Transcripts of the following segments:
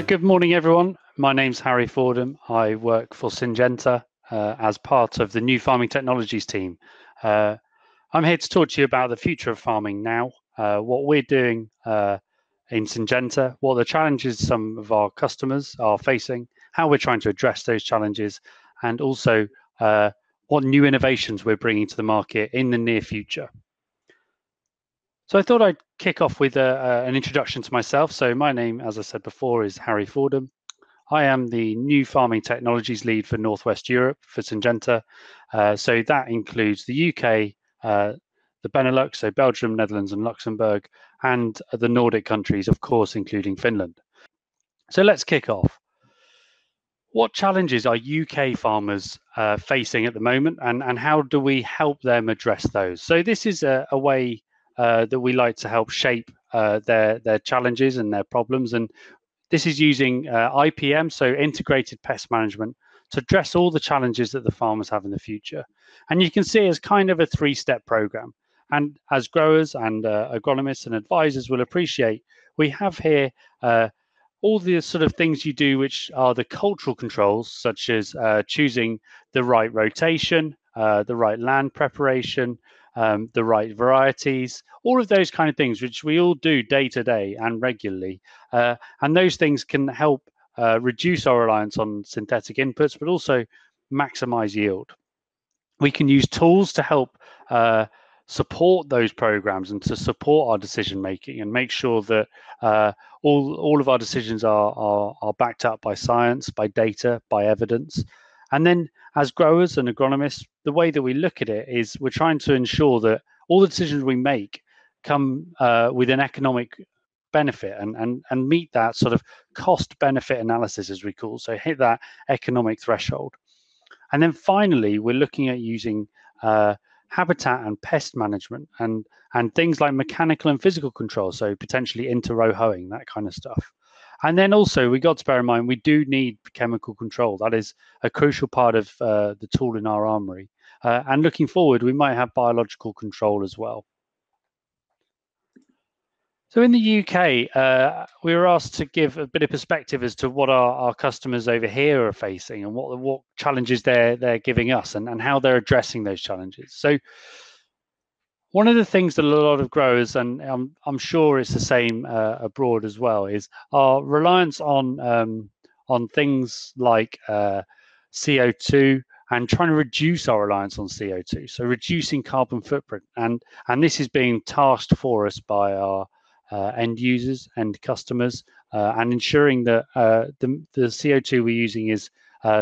Good morning, everyone. My name's Harry Fordham. I work for Syngenta as part of the new farming technologies team. I'm here to talk to you about the future of farming now, what we're doing in Syngenta, what the challenges some of our customers are facing, how we're trying to address those challenges, and also what new innovations we're bringing to the market in the near future. So I thought I'd kick off with an introduction to myself. So my name, as I said before, is Harry Fordham. I am the new farming technologies lead for Northwest Europe for Syngenta. So that includes the UK, the Benelux, so Belgium, Netherlands and Luxembourg, and the Nordic countries, of course, including Finland. So let's kick off. What challenges are UK farmers facing at the moment, and how do we help them address those? So this is a way that we like to help shape their challenges and their problems. And this is using IPM, so integrated pest management, to address all the challenges that the farmers have in the future. And you can see it's kind of a three-step program. And as growers and agronomists and advisors will appreciate, we have here all the sort of things you do, which are the cultural controls, such as choosing the right rotation, the right land preparation, the right varieties, all of those kind of things, which we all do day to day and regularly. And those things can help reduce our reliance on synthetic inputs, but also maximize yield. We can use tools to help support those programs and to support our decision making and make sure that all of our decisions are backed up by science, by data, by evidence. And then as growers and agronomists, the way that we look at it is we're trying to ensure that all the decisions we make come with an economic benefit and meet that sort of cost benefit analysis, as we call, so hit that economic threshold. And then finally, we're looking at using habitat and pest management and things like mechanical and physical control, so potentially inter-row hoeing, that kind of stuff. And then also we got to bear in mind we do need chemical control. That is a crucial part of the tool in our armory. And looking forward, we might have biological control as well. So in the UK, we were asked to give a bit of perspective as to what our customers over here are facing and what challenges they're giving us and how they're addressing those challenges. So one of the things that a lot of growers, and I'm sure it's the same abroad as well, is our reliance on things like CO2 and trying to reduce our reliance on CO2. So reducing carbon footprint, and this is being tasked for us by our end users and customers, and ensuring that the CO2 we're using is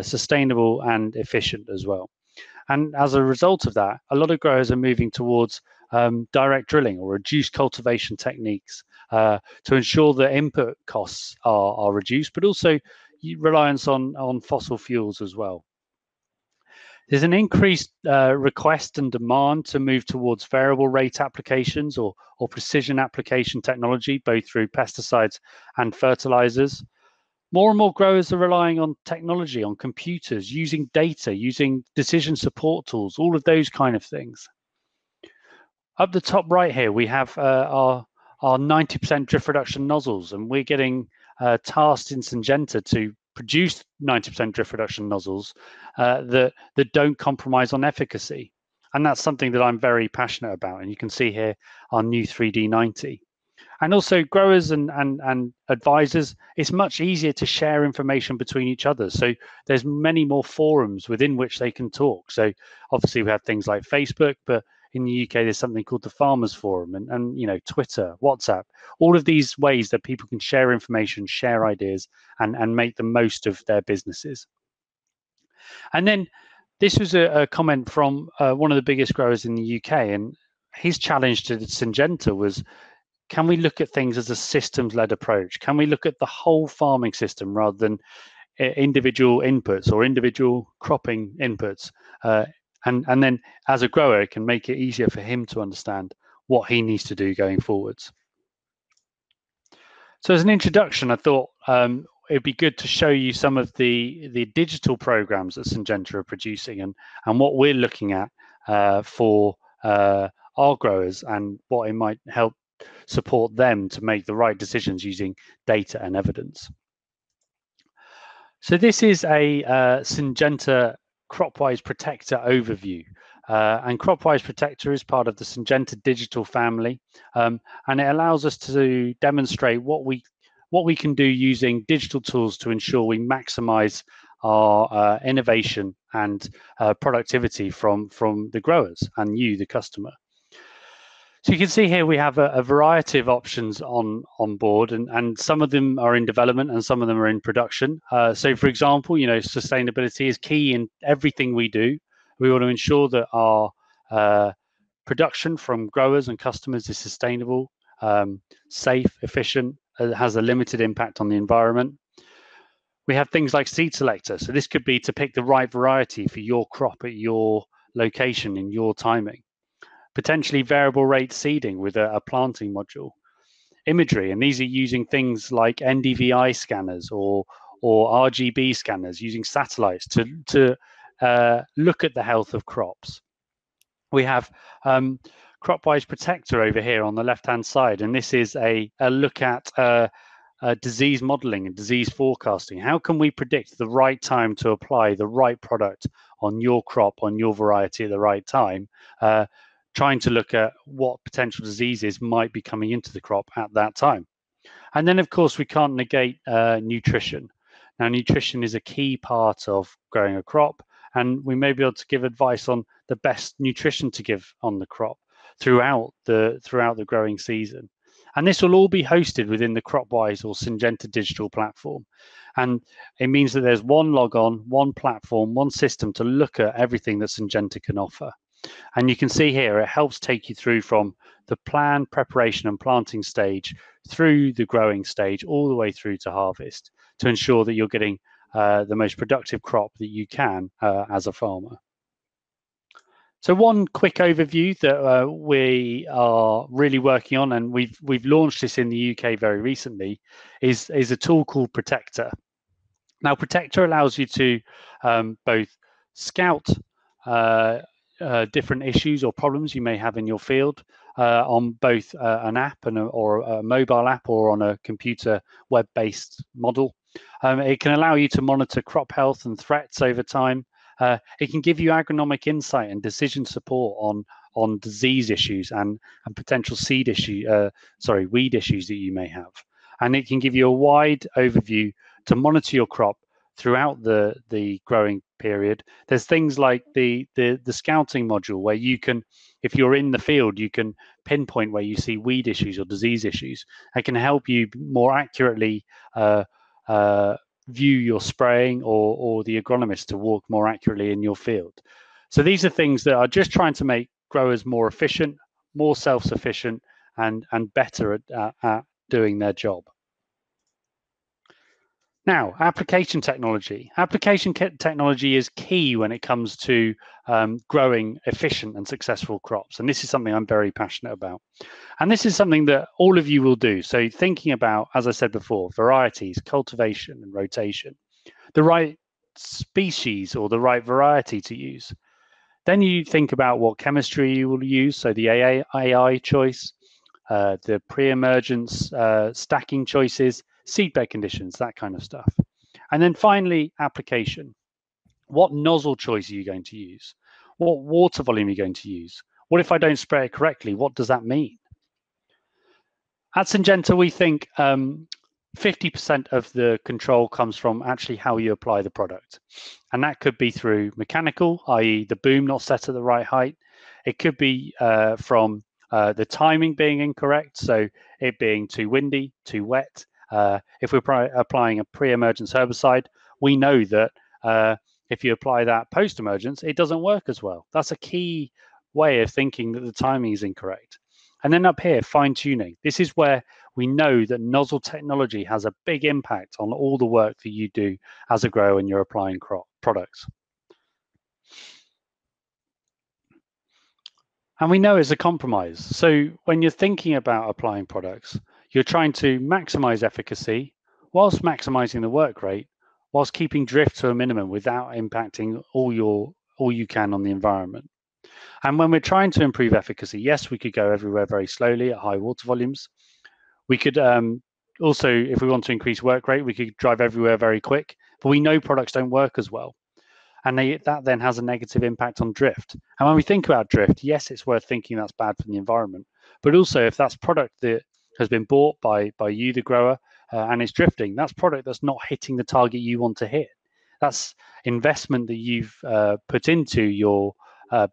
sustainable and efficient as well. And as a result of that, a lot of growers are moving towards direct drilling or reduced cultivation techniques to ensure that input costs are reduced, but also reliance on fossil fuels as well. There's an increased request and demand to move towards variable rate applications or precision application technology, both through pesticides and fertilizers. More and more growers are relying on technology, on computers, using data, using decision support tools, all of those kind of things. Up the top right here, we have our 90% drift reduction nozzles, and we're getting tasked in Syngenta to produce 90% drift reduction nozzles that don't compromise on efficacy. And that's something that I'm very passionate about. And you can see here our new 3D90. And also growers and advisors, it's much easier to share information between each other. So there's many more forums within which they can talk. So obviously we have things like Facebook, but in the UK, there's something called the Farmers Forum and you know, Twitter, WhatsApp, all of these ways that people can share information, share ideas, and make the most of their businesses. And then this was a comment from one of the biggest growers in the UK, and his challenge to Syngenta was, can we look at things as a systems-led approach? Can we look at the whole farming system rather than individual inputs or individual cropping inputs? And then as a grower, it can make it easier for him to understand what he needs to do going forwards. So as an introduction, I thought it'd be good to show you some of the digital programs that Syngenta are producing and what we're looking at for our growers and what it might help support them to make the right decisions using data and evidence. So this is a Syngenta Cropwise Protector overview. And Cropwise Protector is part of the Syngenta digital family, and it allows us to demonstrate what we can do using digital tools to ensure we maximize our innovation and productivity from the growers and you, the customer. So you can see here we have a variety of options on board, and some of them are in development and some of them are in production. So for example, sustainability is key in everything we do. We want to ensure that our production from growers and customers is sustainable, safe, efficient, has a limited impact on the environment. We have things like seed selector. So this could be to pick the right variety for your crop at your location in your timing. Potentially variable rate seeding with a planting module. Imagery, and these are using things like NDVI scanners or RGB scanners using satellites to look at the health of crops. We have Cropwise Protector over here on the left-hand side, and this is a look at disease modeling and disease forecasting. How can we predict the right time to apply the right product on your crop, on your variety at the right time? Trying to look at what potential diseases might be coming into the crop at that time. And then, of course, we can't negate nutrition. Now, nutrition is a key part of growing a crop, and we may be able to give advice on the best nutrition to give on the crop throughout the growing season. And this will all be hosted within the Cropwise or Syngenta digital platform. And it means that there's one logon, one platform, one system to look at everything that Syngenta can offer. And you can see here, it helps take you through from the plan, preparation and planting stage through the growing stage, all the way through to harvest, to ensure that you're getting the most productive crop that you can as a farmer. So one quick overview that we are really working on, and we've launched this in the UK very recently, is a tool called Protector. Now, Protector allows you to both scout different issues or problems you may have in your field on both an app or a mobile app or on a computer web-based model. It can allow you to monitor crop health and threats over time. It can give you agronomic insight and decision support on disease issues and potential weed issues that you may have. And it can give you a wide overview to monitor your crop throughout the growing period. There's things like the scouting module where you can, if you're in the field, you can pinpoint where you see weed issues or disease issues. It can help you more accurately view your spraying or the agronomist to walk more accurately in your field. So these are things that are just trying to make growers more efficient, more self-sufficient, and better at doing their job. Now, application technology. Application technology is key when it comes to growing efficient and successful crops. And this is something I'm very passionate about. And this is something that all of you will do. So thinking about, as I said before, varieties, cultivation and rotation, the right species or the right variety to use. Then you think about what chemistry you will use. So the AI choice, the pre-emergence stacking choices, seedbed conditions, that kind of stuff. And then finally, application. What nozzle choice are you going to use? What water volume are you going to use? What if I don't spray it correctly? What does that mean? At Syngenta, we think 50% of the control comes from actually how you apply the product. And that could be through mechanical, i.e. the boom not set at the right height. It could be from the timing being incorrect, so it being too windy, too wet. If we're applying a pre-emergence herbicide, we know that if you apply that post-emergence, it doesn't work as well. That's a key way of thinking that the timing is incorrect. And then up here, fine-tuning. This is where we know that nozzle technology has a big impact on all the work that you do as a grower when you're applying crop products. And we know it's a compromise. So when you're thinking about applying products, you're trying to maximize efficacy whilst maximizing the work rate, whilst keeping drift to a minimum without impacting all you can on the environment. And when we're trying to improve efficacy, yes, we could go everywhere very slowly at high water volumes. We could also, if we want to increase work rate, we could drive everywhere very quick. but we know products don't work as well. And that then has a negative impact on drift. And when we think about drift, yes, it's worth thinking that's bad for the environment. But also, if that's product that has been bought by you, the grower, and it's drifting, that's product that's not hitting the target you want to hit. That's investment that you've put into your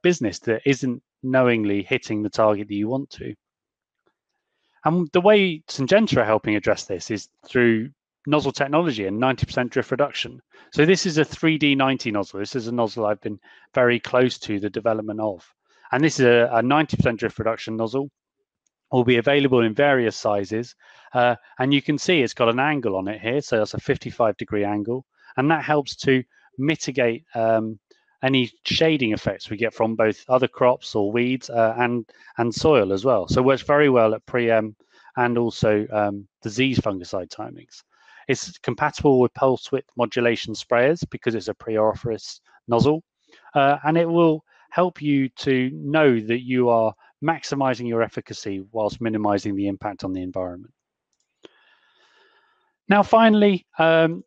business that isn't knowingly hitting the target that you want to. And the way Syngenta are helping address this is through nozzle technology and 90% drift reduction. So this is a 3D90 nozzle. This is a nozzle I've been very close to the development of. And this is a 90% drift reduction nozzle. Will be available in various sizes. And you can see it's got an angle on it here. So that's a 55-degree angle. And that helps to mitigate any shading effects we get from both other crops or weeds and soil as well. So it works very well at pre-em and also disease fungicide timings. It's compatible with pulse width modulation sprayers because it's a pre-orifice nozzle, and it will help you to know that you are maximizing your efficacy whilst minimizing the impact on the environment. Now, finally,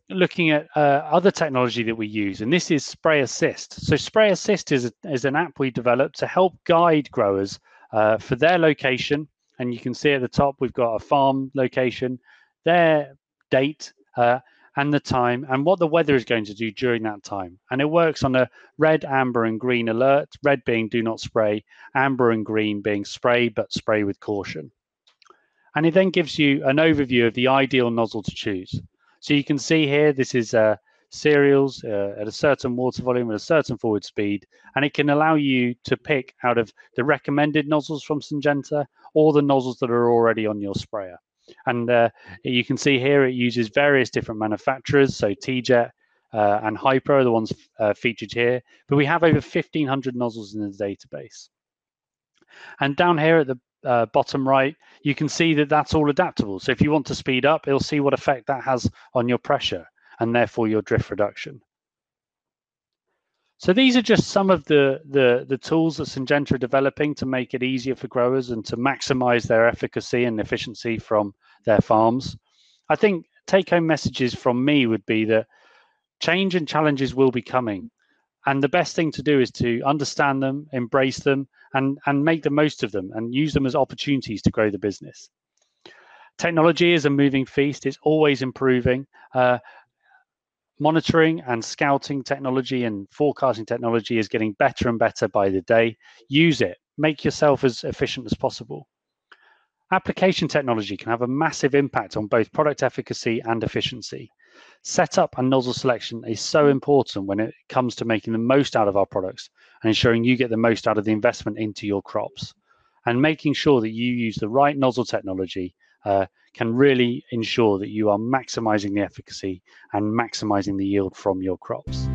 looking at other technology that we use, and this is Spray Assist. So Spray Assist is an app we developed to help guide growers for their location. And you can see at the top, we've got a farm location, their date, and the time, and what the weather is going to do during that time. And it works on a red, amber, and green alert, red being do not spray, amber and green being spray, but spray with caution. And it then gives you an overview of the ideal nozzle to choose. So you can see here, this is cereals at a certain water volume at a certain forward speed, and it can allow you to pick out of the recommended nozzles from Syngenta or the nozzles that are already on your sprayer. And you can see here it uses various different manufacturers, so T-Jet and Hyper are the ones featured here, but we have over 1,500 nozzles in the database. And down here at the bottom right, you can see that that's all adaptable. So if you want to speed up, it'll see what effect that has on your pressure and therefore your drift reduction. So these are just some of the tools that Syngenta are developing to make it easier for growers and to maximize their efficacy and efficiency from their farms. I think take-home messages from me would be that change and challenges will be coming. And the best thing to do is to understand them, embrace them, and make the most of them and use them as opportunities to grow the business. Technology is a moving feast. It's always improving. Monitoring and scouting technology and forecasting technology is getting better and better by the day. Use it. Make yourself as efficient as possible. Application technology can have a massive impact on both product efficacy and efficiency. Setup and nozzle selection is so important when it comes to making the most out of our products and ensuring you get the most out of the investment into your crops. And making sure that you use the right nozzle technology can really ensure that you are maximizing the efficacy and maximizing the yield from your crops.